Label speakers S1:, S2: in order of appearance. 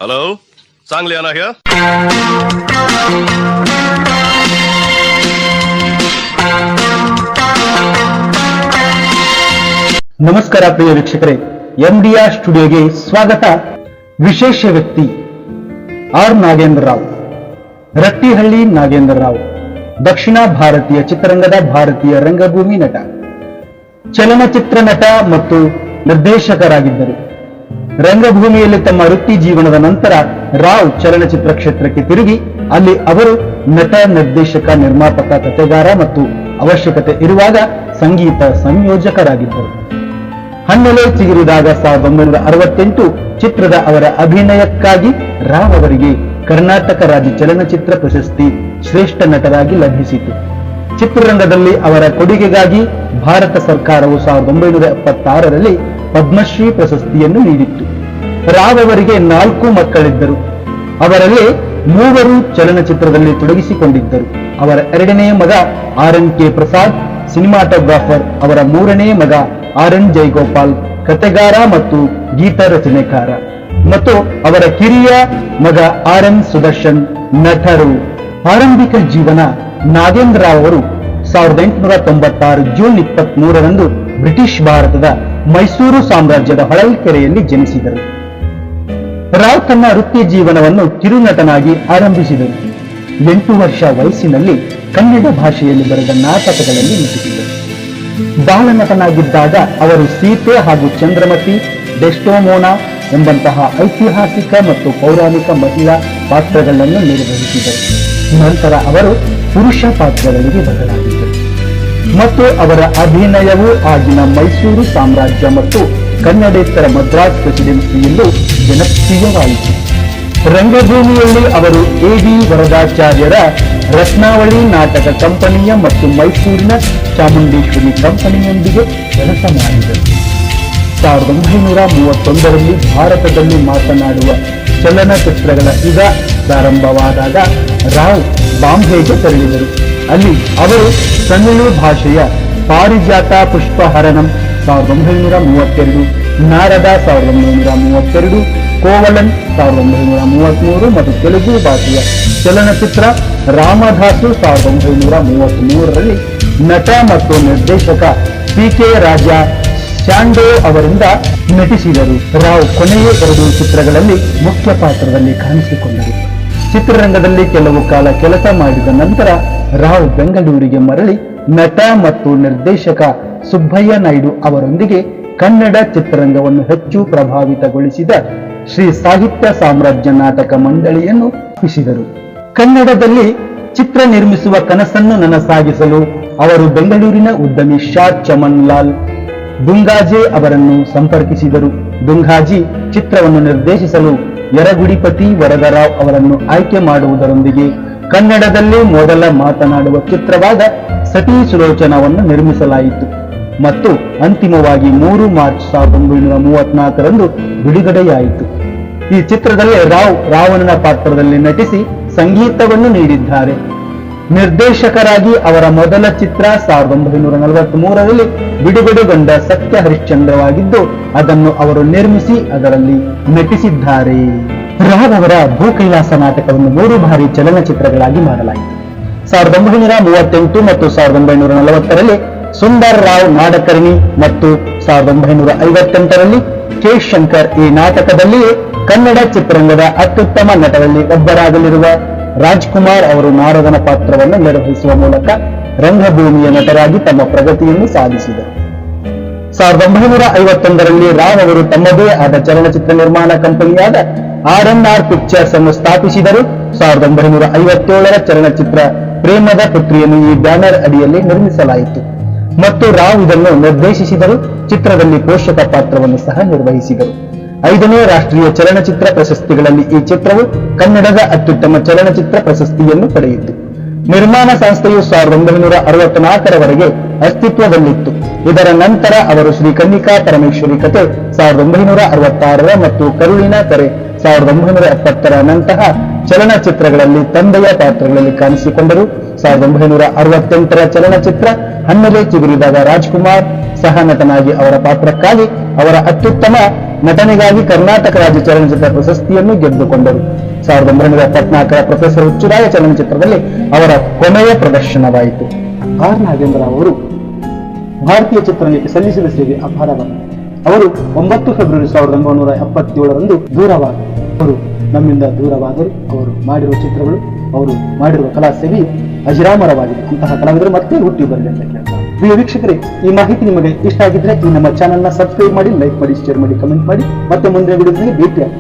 S1: Hello, Sang Liana here.
S2: ನಮಸ್ಕಾರ ಪ್ರಿಯ ವೀಕ್ಷಕರೇ, MDR ಸ್ಟುಡಿಯೋಗೆ ಸ್ವಾಗತ. ವಿಶೇಷ ವ್ಯಕ್ತಿ ಆರ್ ನಾಗೇಂದ್ರ ರಾವ್, ರಟ್ಟಿಹಳ್ಳಿ ನಾಗೇಂದ್ರ ರಾವ್ ದಕ್ಷಿಣ ಭಾರತೀಯ ಚಿತ್ರರಂಗದ ಭಾರತೀಯ ರಂಗಭೂಮಿ ನಟ, ಚಲನಚಿತ್ರ ನಟ ಮತ್ತು ನಿರ್ದೇಶಕರಾಗಿದ್ದರು. ರಂಗಭೂಮಿಯಲ್ಲಿ ತಮ್ಮ ವೃತ್ತಿ ಜೀವನದ ನಂತರ ರಾವ್ ಚಲನಚಿತ್ರ ಕ್ಷೇತ್ರಕ್ಕೆ ತಿರುಗಿ ಅಲ್ಲಿ ಅವರು ನಟ, ನಿರ್ದೇಶಕ, ನಿರ್ಮಾಪಕ, ಕಥೆಗಾರ ಮತ್ತು ಅವಶ್ಯಕತೆ ಇರುವಾಗ ಸಂಗೀತ ಸಂಯೋಜಕರಾಗಿದ್ದರು. ಹನ್ನೆಲೆ ಚಿಗುರಿದಾಗ 1968 ಚಿತ್ರದ ಅವರ ಅಭಿನಯಕ್ಕಾಗಿ ರಾವ್ ಅವರಿಗೆ ಕರ್ನಾಟಕ ರಾಜ್ಯ ಚಲನಚಿತ್ರ ಪ್ರಶಸ್ತಿ ಶ್ರೇಷ್ಠ ನಟರಾಗಿ ಲಭಿಸಿತು. ಚಿತ್ರರಂಗದಲ್ಲಿ ಅವರ ಕೊಡುಗೆಗಾಗಿ ಭಾರತ ಸರ್ಕಾರವು 1976ರಲ್ಲಿ ಪದ್ಮಶ್ರೀ ಪ್ರಶಸ್ತಿಯನ್ನು ನೀಡಿತ್ತು. ರಾವ್ ಅವರಿಗೆ 4 ಮಕ್ಕಳಿದ್ದರು. ಅವರಲ್ಲಿ 3 ಚಲನಚಿತ್ರದಲ್ಲಿ ತೊಡಗಿಸಿಕೊಂಡಿದ್ದರು. ಅವರ 2ನೇ ಮಗ RNK ಪ್ರಸಾದ್ ಸಿನಿಮಾಟೋಗ್ರಾಫರ್, ಅವರ 3ನೇ ಮಗ RN ಜಯಗೋಪಾಲ್ ಕಥೆಗಾರ ಮತ್ತು ಗೀತ ರಚನೆಕಾರ, ಮತ್ತು ಅವರ ಕಿರಿಯ ಮಗ RN ಸುದರ್ಶನ್ ನಟರು. ಆರಂಭಿಕ ಜೀವನ ನಾಗೇಂದ್ರ ರಾವ್ ಅವರು 1896 ಜೂನ್ 23ರಂದು ಬ್ರಿಟಿಷ್ ಭಾರತದ ಮೈಸೂರು ಸಾಮ್ರಾಜ್ಯದ ಹೊಳಲ್ಕೆರೆಯಲ್ಲಿ ಜನಿಸಿದರು. ರಾವ್ ತನ್ನ ವೃತ್ತಿ ಜೀವನವನ್ನು ಕಿರುನಟನಾಗಿ ಆರಂಭಿಸಿದರು. 8 ವರ್ಷ ವಯಸ್ಸಿನಲ್ಲಿ ಕನ್ನಡ ಭಾಷೆಯಲ್ಲಿ ಬರೆದ ನಾಟಕಗಳಲ್ಲಿ ನಟಿಸಿದರು. ಬಾಲನಟನಾಗಿದ್ದಾಗ ಅವರು ಸೀತೆ ಹಾಗೂ ಚಂದ್ರಮತಿ, ಡೆಸ್ಟೋಮೋನಾ ಎಂಬಂತಹ ಐತಿಹಾಸಿಕ ಮತ್ತು ಪೌರಾಣಿಕ ಮಹಿಳಾ ಪಾತ್ರಗಳನ್ನು ನಿರ್ವಹಿಸಿದರು. ನಂತರ ಅವರು ಪುರುಷ ಪಾತ್ರಗಳಿಗೆ ಬದಲಾಗಿದ್ದರು ಮತ್ತು ಅವರ ಅಭಿನಯವು ಆಗಿನ ಮೈಸೂರು ಸಾಮ್ರಾಜ್ಯ ಮತ್ತು ಕನ್ನಡೇತರ ಮದ್ರಾಸ್ ಪ್ರೆಸಿಡೆನ್ಸಿಯಲ್ಲೂ ಜನಪ್ರಿಯವಾಯಿತು. ರಂಗಭೂಮಿಯಲ್ಲಿ ಅವರು AV ವರದಾಚಾರ್ಯರ ರತ್ನಾವಳಿ ನಾಟಕ ಕಂಪನಿಯ ಮತ್ತು ಮೈಸೂರಿನ ಚಾಮುಂಡೇಶ್ವರಿ ಕಂಪನಿಯೊಂದಿಗೆ ಕೆಲಸ ಮಾಡಿದರು. 1931ರಲ್ಲಿ ಭಾರತದಲ್ಲಿ ಮಾತನಾಡುವ ಚಲನಚಿತ್ರಗಳ ಯುಗ ಪ್ರಾರಂಭವಾದಾಗ ರಾವ್ ಬಾಂಬೆಗೆ ತೆರಳಿದರು. ಅಲ್ಲಿ ಅವರು ತಮಿಳು ಭಾಷೆಯ ಪಾರಿಜಾತ ಪುಷ್ಪಹರಣಂ 1932, ನಾರದ 1932, ಕೋವಲನ್ 1933 ಮತ್ತು ತೆಲುಗು ಭಾಷೆಯ ಚಲನಚಿತ್ರ ರಾಮದಾಸು 1933ರಲ್ಲಿ ನಟ ಮತ್ತು ನಿರ್ದೇಶಕ PK ರಾಜ ಶಾಂಡೋ ಅವರಿಂದ ನಟಿಸಿದರು. ರಾವ್ ಕೊನೆಯ 2 ಚಿತ್ರಗಳಲ್ಲಿ ಮುಖ್ಯ ಪಾತ್ರದಲ್ಲಿ ಕಾಣಿಸಿಕೊಂಡರು. ಚಿತ್ರರಂಗದಲ್ಲಿ ಕೆಲವು ಕಾಲ ಕೆಲಸ ಮಾಡಿದ ನಂತರ ರಾವ್ ಬೆಂಗಳೂರಿಗೆ ಮರಳಿ ನಟ ಮತ್ತು ನಿರ್ದೇಶಕ ಸುಬ್ಬಯ್ಯ ನಾಯ್ಡು ಅವರೊಂದಿಗೆ ಕನ್ನಡ ಚಿತ್ರರಂಗವನ್ನು ಹೆಚ್ಚು ಪ್ರಭಾವಿತಗೊಳಿಸಿದ ಶ್ರೀ ಸಾಹಿತ್ಯ ಸಾಮ್ರಾಜ್ಯ ನಾಟಕ ಮಂಡಳಿಯನ್ನು ಸ್ಥಾಪಿಸಿದರು. ಕನ್ನಡದಲ್ಲಿ ಚಿತ್ರ ನಿರ್ಮಿಸುವ ಕನಸನ್ನು ನನಸಾಗಿಸಲು ಅವರು ಬೆಂಗಳೂರಿನ ಉದ್ಯಮಿ ಶಾ ಚಮನ್ ಲಾಲ್ ದುಂಗಾಜೆ ಅವರನ್ನು ಸಂಪರ್ಕಿಸಿದರು. ದುಂಗಾಜಿ ಚಿತ್ರವನ್ನು ನಿರ್ದೇಶಿಸಲು ಯರಗುಡಿಪತಿ ವರದರಾವ್ ಅವರನ್ನು ಆಯ್ಕೆ ಮಾಡುವುದರೊಂದಿಗೆ ಕನ್ನಡದಲ್ಲಿ ಮೊದಲ ಮಾತನಾಡುವ ಚಿತ್ರವಾದ ಸತಿ ಸುಲೋಚನವನ್ನು ನಿರ್ಮಿಸಲಾಯಿತು ಮತ್ತು ಅಂತಿಮವಾಗಿ 3 ಮಾರ್ಚ್ 1934ರಂದು ಬಿಡುಗಡೆಯಾಯಿತು. ಈ ಚಿತ್ರದಲ್ಲಿ ರಾವ್ ರಾವಣನ ಪಾತ್ರದಲ್ಲಿ ನಟಿಸಿ ಸಂಗೀತವನ್ನು ನೀಡಿದ್ದಾರೆ. ನಿರ್ದೇಶಕರಾಗಿ ಅವರ ಮೊದಲ ಚಿತ್ರ 1943ರಲ್ಲಿ ಬಿಡುಗಡೆಗೊಂಡ ಸತ್ಯ ಹರಿಶ್ಚಂದ್ರವಾಗಿದ್ದು ಅದನ್ನು ಅವರು ನಿರ್ಮಿಸಿ ಅದರಲ್ಲಿ ನಟಿಸಿದ್ದಾರೆ. ರಾವ್ ಅವರ ಭೂಕೈಲಾಸ ನಾಟಕವನ್ನು 3 ಬಾರಿ ಚಲನಚಿತ್ರಗಳಾಗಿ ಮಾಡಲಾಯಿತು. 1938 ಮತ್ತು 1940ರಲ್ಲಿ ಸುಂದರ್ ರಾವ್ ನಾಡಕರ್ಣಿ ಮತ್ತು 1958ರಲ್ಲಿ ಕೆ. ಶಂಕರ್. ಈ ನಾಟಕದಲ್ಲಿಯೇ ಕನ್ನಡ ಚಿತ್ರರಂಗದ ಅತ್ಯುತ್ತಮ ನಟರಲ್ಲಿ ಒಬ್ಬರಾಗಲಿರುವ ರಾಜ್ಕುಮಾರ್ ಅವರು ನಾರದನ ಪಾತ್ರವನ್ನು ನಿರ್ವಹಿಸುವ ಮೂಲಕ ರಂಗಭೂಮಿಯ ನಟರಾಗಿ ತಮ್ಮ ಪ್ರಗತಿಯನ್ನು ಸಾಧಿಸಿದರು. 1951ರಲ್ಲಿ ರಾವ್ ಅವರು ತಮ್ಮದೇ ಆದ ಚಲನಚಿತ್ರ ನಿರ್ಮಾಣ ಕಂಪನಿಯಾದ RNR ಪಿಕ್ಚರ್ಸ್ ಅನ್ನು ಸ್ಥಾಪಿಸಿದರು. 1957ರ ಚಲನಚಿತ್ರ ಪ್ರೇಮದ ಪುತ್ರಿಯನ್ನು ಈ ಬ್ಯಾನರ್ ಅಡಿಯಲ್ಲಿ ನಿರ್ಮಿಸಲಾಯಿತು ಮತ್ತು ರಾವ್ ಇದನ್ನು ನಿರ್ದೇಶಿಸಿದರು. ಚಿತ್ರದಲ್ಲಿ ಪೋಷಕ ಪಾತ್ರವನ್ನು ಸಹ ನಿರ್ವಹಿಸಿದರು. 5ನೇ ರಾಷ್ಟ್ರೀಯ ಚಲನಚಿತ್ರ ಪ್ರಶಸ್ತಿಗಳಲ್ಲಿ ಈ ಚಿತ್ರವು ಕನ್ನಡದ ಅತ್ಯುತ್ತಮ ಚಲನಚಿತ್ರ ಪ್ರಶಸ್ತಿಯನ್ನು ಪಡೆಯಿತು. ನಿರ್ಮಾಣ ಸಂಸ್ಥೆಯು 1964ರವರೆಗೆ ಅಸ್ತಿತ್ವದಲ್ಲಿತ್ತು. ಇದರ ನಂತರ ಅವರು ಶ್ರೀ ಕನ್ನಿಕಾ ಪರಮೇಶ್ವರಿ ಕತೆ 1966ರ ಮತ್ತು ಕರುಳಿನ ಕರೆ 1970ರ ನಂತಹ ಚಲನಚಿತ್ರಗಳಲ್ಲಿ ತಂದೆಯ ಪಾತ್ರಗಳಲ್ಲಿ ಕಾಣಿಸಿಕೊಂಡರು. 1968ರ ಚಲನಚಿತ್ರ ಹಣ್ಣಲೆ ಚಿಗುರಿದಾಗ ರಾಜ್ಕುಮಾರ್ ಸಹ ನಟನಾಗಿ ಅವರ ಪಾತ್ರಕ್ಕಾಗಿ ಅವರ ಅತ್ಯುತ್ತಮ ನಟನೆಗಾಗಿ ಕರ್ನಾಟಕ ರಾಜ್ಯ ಚಲನಚಿತ್ರ ಪ್ರಶಸ್ತಿಯನ್ನು ಗೆದ್ದುಕೊಂಡರು. 1974ರ ಪ್ರೊಫೆಸರ್ ಹುಚ್ಚುರಾಯ ಚಲನಚಿತ್ರದಲ್ಲಿ ಅವರ ಕೊನೆಯ ಪ್ರದರ್ಶನವಾಯಿತು. ಆರ್ ನಾಗೇಂದ್ರ ಅವರು ಭಾರತೀಯ ಚಿತ್ರರಂಗಕ್ಕೆ ಸಲ್ಲಿಸಿದ ಸೇವೆ ಅಪಾರವಾಗಿದೆ. ಅವರು 9 ಫೆಬ್ರವರಿ 1977ರಂದು ದೂರವಾದರು. ಅವರು ನಮ್ಮಿಂದ ದೂರವಾದರು. ಅವರು ಮಾಡಿರುವ ಚಿತ್ರಗಳು, ಅವರು ಮಾಡಿರುವ ಕಲಾ ಸೇವೆ ಅಜರಾಮರವಾಗಿದೆ. ಅಂತಹ ಕಲಾವಿದರು ಮತ್ತೆ ಹುಟ್ಟಿ ಬರಲಿ ಅಂತ ಕೇಳ್ತಾರೆ. ಪ್ರಿಯ ವೀಕ್ಷಕರೇ, ಈ ಮಾಹಿತಿ ನಿಮಗೆ ಇಷ್ಟ ಆಗಿದ್ರೆ ಈ ನಮ್ಮ ಚಾನೆಲ್ನ ಸಬ್ಸ್ಕ್ರೈಬ್ ಮಾಡಿ, ಲೈಕ್ ಮಾಡಿ, ಶೇರ್ ಮಾಡಿ, ಕಮೆಂಟ್ ಮಾಡಿ. ಮತ್ತೆ ಮುಂದಿನ ವಿಡಿಯೋದಲ್ಲಿ ಭೇಟಿಯಾಗಿ